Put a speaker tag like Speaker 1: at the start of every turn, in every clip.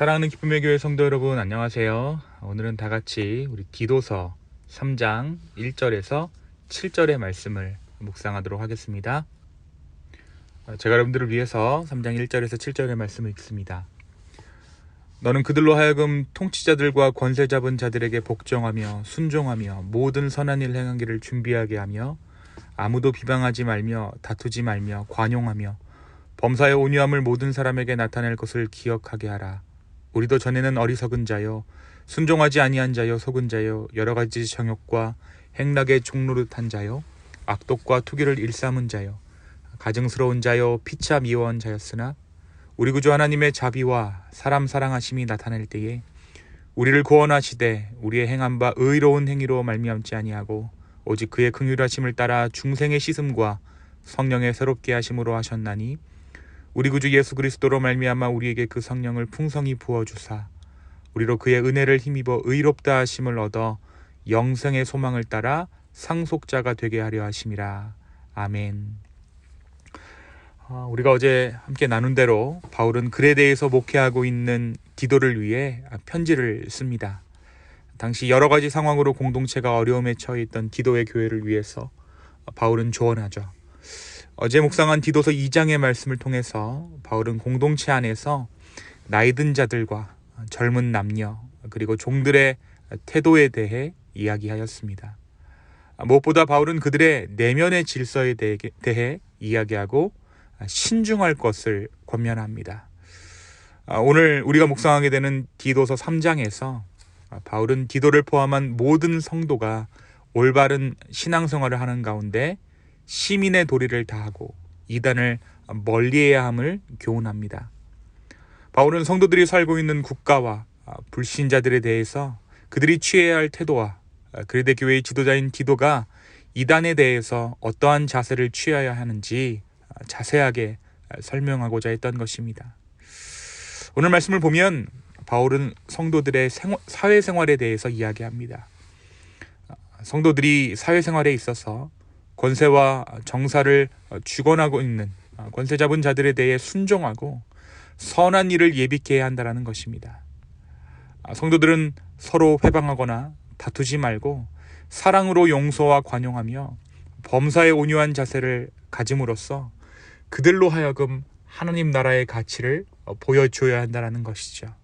Speaker 1: 사랑하는 기쁨의 교회 성도 여러분, 안녕하세요. 오늘은 다 같이 우리 디도서 3장 1절에서 7절의 말씀을 묵상하도록 하겠습니다. 제가 여러분들을 위해서 3장 1절에서 7절의 말씀을 읽습니다. 너는 그들로 하여금 통치자들과 권세 잡은 자들에게 복종하며 순종하며 모든 선한 일 행하기를 준비하게 하며 아무도 비방하지 말며 다투지 말며 관용하며 범사의 온유함을 모든 사람에게 나타낼 것을 기억하게 하라. 우리도 전에는 어리석은 자요 순종하지 아니한 자요 속은 자요 여러 가지 정욕과 행락에 종노릇한 자요 악독과 투기를 일삼은 자요 가증스러운 자요 피차 미워한 자였으나 우리 구주 하나님의 자비와 사람 사랑하심이 나타날 때에 우리를 구원하시되 우리의 행한 바 의로운 행위로 말미암지 아니하고 오직 그의 긍휼하심을 따라 중생의 씻음과 성령의 새롭게 하심으로 하셨나니 우리 구주 예수 그리스도로 말미암아 우리에게 그 성령을 풍성히 부어주사 우리로 그의 은혜를 힘입어 의롭다 하심을 얻어 영생의 소망을 따라 상속자가 되게 하려 하심이라. 아멘. 우리가 어제 함께 나눈 대로 바울은 그레데에서 목회하고 있는 디도를 위해 편지를 씁니다. 당시 여러 가지 상황으로 공동체가 어려움에 처해 있던 디도의 교회를 위해서 바울은 조언하죠. 어제 묵상한 디도서 2장의 말씀을 통해서 바울은 공동체 안에서 나이 든 자들과 젊은 남녀 그리고 종들의 태도에 대해 이야기하였습니다. 무엇보다 바울은 그들의 내면의 질서에 대해 이야기하고 신중할 것을 권면합니다. 오늘 우리가 묵상하게 되는 디도서 3장에서 바울은 디도를 포함한 모든 성도가 올바른 신앙생활을 하는 가운데 시민의 도리를 다하고 이단을 멀리해야 함을 교훈합니다. 바울은 성도들이 살고 있는 국가와 불신자들에 대해서 그들이 취해야 할 태도와 그레데 교회의 지도자인 디도가 이단에 대해서 어떠한 자세를 취해야 하는지 자세하게 설명하고자 했던 것입니다. 오늘 말씀을 보면 바울은 성도들의 사회생활에 대해서 이야기합니다. 성도들이 사회생활에 있어서 권세와 정사를 주관하고 있는 권세 잡은 자들에 대해 순종하고 선한 일을 예비케 해야 한다는 것입니다. 성도들은 서로 회방하거나 다투지 말고 사랑으로 용서와 관용하며 범사에 온유한 자세를 가짐으로써 그들로 하여금 하나님 나라의 가치를 보여줘야 한다는 것이죠.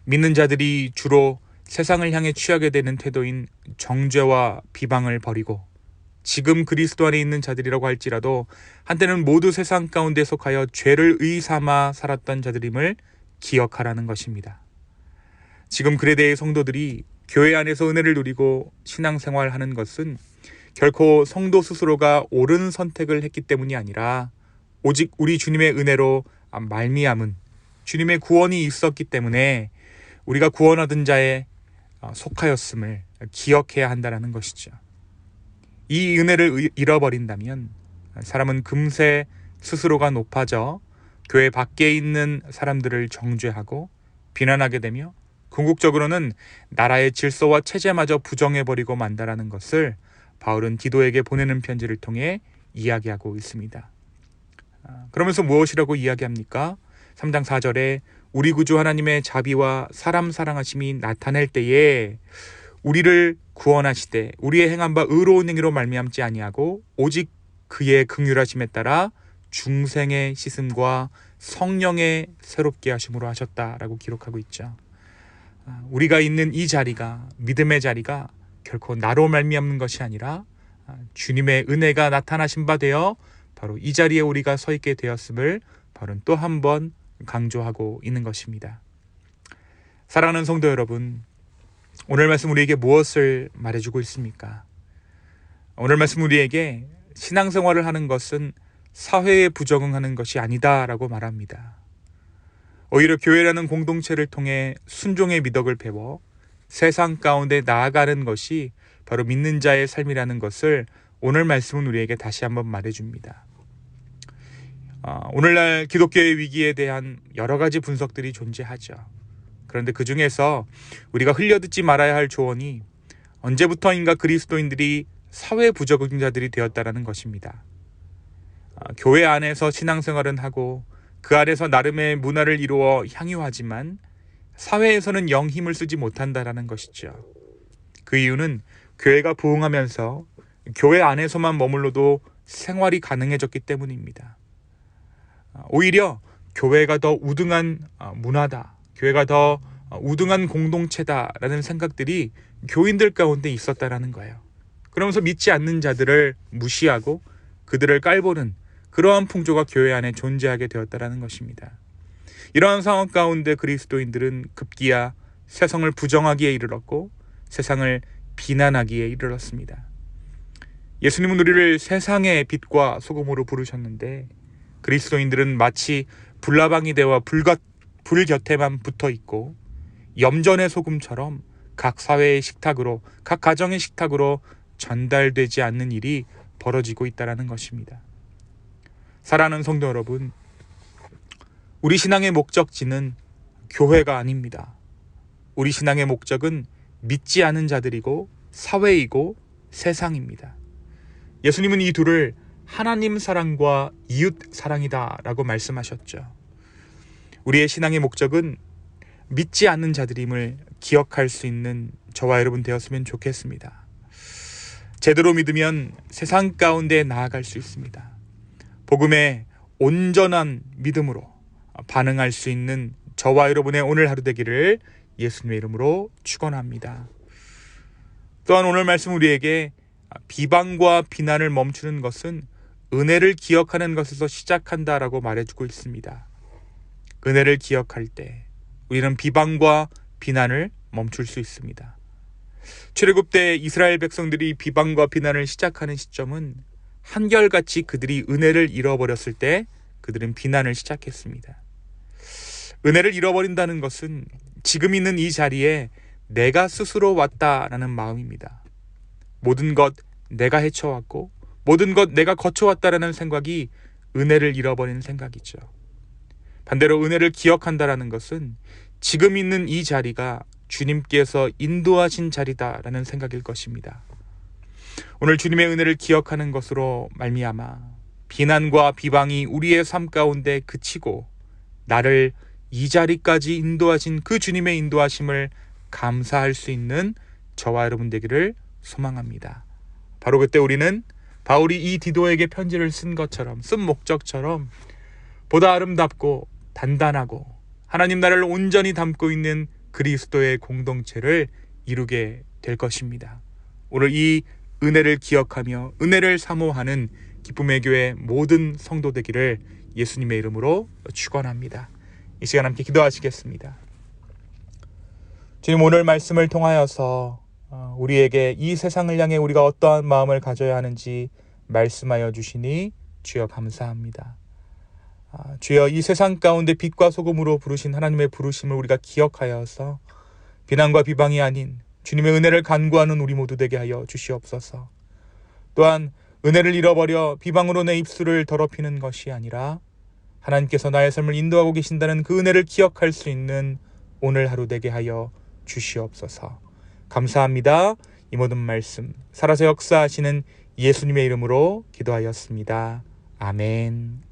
Speaker 1: 믿는 자들이 주로 세상을 향해 취하게 되는 태도인 정죄와 비방을 버리고 지금 그리스도 안에 있는 자들이라고 할지라도 한때는 모두 세상 가운데 속하여 죄를 의삼아 살았던 자들임을 기억하라는 것입니다. 지금 그레데의 성도들이 교회 안에서 은혜를 누리고 신앙생활하는 것은 결코 성도 스스로가 옳은 선택을 했기 때문이 아니라 오직 우리 주님의 은혜로 말미암은 주님의 구원이 있었기 때문에 우리가 구원 얻은 자에 속하였음을 기억해야 한다는 것이죠. 이 은혜를 잃어버린다면 사람은 금세 스스로가 높아져 교회 밖에 있는 사람들을 정죄하고 비난하게 되며 궁극적으로는 나라의 질서와 체제마저 부정해버리고 만다라는 것을 바울은 디도에게 보내는 편지를 통해 이야기하고 있습니다. 그러면서 무엇이라고 이야기합니까? 3장 4절에 우리 구주 하나님의 자비와 사람 사랑하심이 나타날 때에 우리를 구원하시되 우리의 행한 바 의로운 행위로 말미암지 아니하고 오직 그의 긍휼하심에 따라 중생의 씻음과 성령의 새롭게 하심으로 하셨다라고 기록하고 있죠. 우리가 있는 이 자리가 믿음의 자리가 결코 나로 말미암는 것이 아니라 주님의 은혜가 나타나신 바 되어 바로 이 자리에 우리가 서 있게 되었음을 바울은 또 한 번 강조하고 있는 것입니다. 사랑하는 성도 여러분, 오늘 말씀 우리에게 무엇을 말해주고 있습니까? 오늘 말씀 우리에게 신앙생활을 하는 것은 사회에 부적응하는 것이 아니다라고 말합니다. 오히려 교회라는 공동체를 통해 순종의 미덕을 배워 세상 가운데 나아가는 것이 바로 믿는 자의 삶이라는 것을 오늘 말씀은 우리에게 다시 한번 말해줍니다. 오늘날 기독교의 위기에 대한 여러 가지 분석들이 존재하죠. 그런데 그 중에서 우리가 흘려듣지 말아야 할 조언이 언제부터인가 그리스도인들이 사회 부적응자들이 되었다라는 것입니다. 교회 안에서 신앙생활은 하고 그 안에서 나름의 문화를 이루어 향유하지만 사회에서는 영 힘을 쓰지 못한다라는 것이죠. 그 이유는 교회가 부흥하면서 교회 안에서만 머물러도 생활이 가능해졌기 때문입니다. 오히려 교회가 더 우등한 문화다, 교회가 더 우등한 공동체다라는 생각들이 교인들 가운데 있었다라는 거예요. 그러면서 믿지 않는 자들을 무시하고 그들을 깔보는 그러한 풍조가 교회 안에 존재하게 되었다라는 것입니다. 이러한 상황 가운데 그리스도인들은 급기야 세상을 부정하기에 이르렀고 세상을 비난하기에 이르렀습니다. 예수님은 우리를 세상의 빛과 소금으로 부르셨는데 그리스도인들은 마치 불나방이 되어 불 곁에만 붙어 있고 염전의 소금처럼 각 사회의 식탁으로, 각 가정의 식탁으로 전달되지 않는 일이 벌어지고 있다는 것입니다. 사랑하는 성도 여러분, 우리 신앙의 목적지는 교회가 아닙니다. 우리 신앙의 목적은 믿지 않은 자들이고 사회이고 세상입니다. 예수님은 이 둘을 하나님 사랑과 이웃 사랑이다 라고 말씀하셨죠. 우리의 신앙의 목적은 믿지 않는 자들임을 기억할 수 있는 저와 여러분 되었으면 좋겠습니다. 제대로 믿으면 세상 가운데 나아갈 수 있습니다. 복음의 온전한 믿음으로 반응할 수 있는 저와 여러분의 오늘 하루 되기를 예수님의 이름으로 축원합니다. 또한 오늘 말씀 우리에게 비방과 비난을 멈추는 것은 은혜를 기억하는 것에서 시작한다라고 말해주고 있습니다. 은혜를 기억할 때 우리는 비방과 비난을 멈출 수 있습니다. 출애굽 때 이스라엘 백성들이 비방과 비난을 시작하는 시점은 한결같이 그들이 은혜를 잃어버렸을 때 그들은 비난을 시작했습니다. 은혜를 잃어버린다는 것은 지금 있는 이 자리에 내가 스스로 왔다라는 마음입니다. 모든 것 내가 헤쳐왔고 모든 것 내가 거쳐왔다라는 생각이 은혜를 잃어버리는 생각이죠. 반대로 은혜를 기억한다라는 것은 지금 있는 이 자리가 주님께서 인도하신 자리다라는 생각일 것입니다. 오늘 주님의 은혜를 기억하는 것으로 말미암아 비난과 비방이 우리의 삶 가운데 그치고 나를 이 자리까지 인도하신 그 주님의 인도하심을 감사할 수 있는 저와 여러분 되기를 소망합니다. 바로 그때 우리는 바울이 이 디도에게 편지를 쓴 목적처럼 보다 아름답고 단단하고 하나님 나라를 온전히 담고 있는 그리스도의 공동체를 이루게 될 것입니다. 오늘 이 은혜를 기억하며 은혜를 사모하는 기쁨의 교회 모든 성도 되기를 예수님의 이름으로 축원합니다. 이 시간 함께 기도하시겠습니다. 주님, 오늘 말씀을 통하여서 우리에게 이 세상을 향해 우리가 어떠한 마음을 가져야 하는지 말씀하여 주시니 주여 감사합니다. 주여, 이 세상 가운데 빛과 소금으로 부르신 하나님의 부르심을 우리가 기억하여서 비난과 비방이 아닌 주님의 은혜를 간구하는 우리 모두 되게 하여 주시옵소서. 또한 은혜를 잃어버려 비방으로 내 입술을 더럽히는 것이 아니라 하나님께서 나의 삶을 인도하고 계신다는 그 은혜를 기억할 수 있는 오늘 하루 되게 하여 주시옵소서. 감사합니다. 이 모든 말씀 살아서 역사하시는 예수님의 이름으로 기도하였습니다. 아멘.